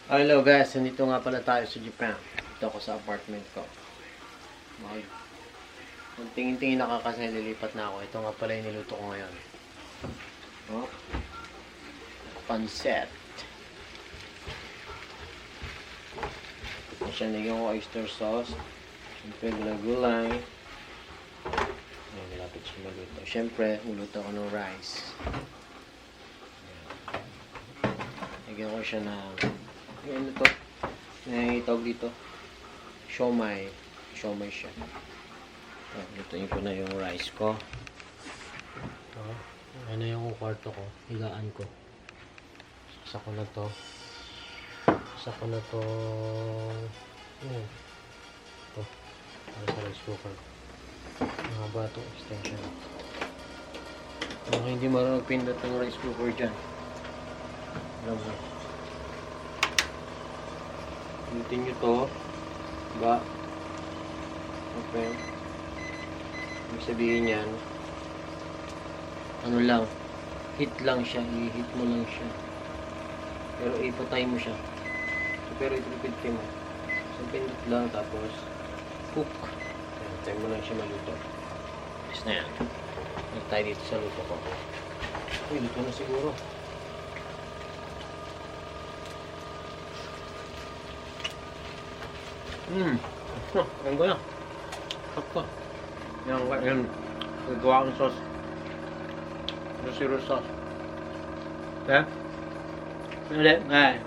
Hello guys, nandito nga pala tayo sa Japan. Dito ako sa apartment ko. Kung tingin-tingin na kasi lilipat na ako. Ito nga pala yung niluto ko ngayon. Oh. Pancet. Siya naging ko oyster sauce. Siyempre gulay-gulay. Ayan, malapit siya maluto. Siyempre, niluto ko ng rice. Lagyan ko siya na ano to? Tawag dito. Siomai. Siomai siya. Lutuin ko na yung rice ko. Ito. Ano yung kwarto ko. Higaan ko. Saksa ko na to. Saksa ko na to. Ito. Para sa rice cooker. Mga bato. Extension. Mga hindi marunong pindot ng rice cooker dyan. Alam mo. Pinutin nyo to. Diba? Okay. Ibig sabihin yan. Ano lang. Hit lang siya. I-hit mo lang siya. Pero ipatay mo siya. So, pero ipipit mo. So, pindot lang. Tapos, cook. Tayo mo lang siya maluto. Yes na yan. Nag tayo dito sa luto ko. Uy, luto na siguro. Ayan ko na. Sakto. Yan. Gagawa akong sauce. Zero sauce. Okay? Ulit. Ay.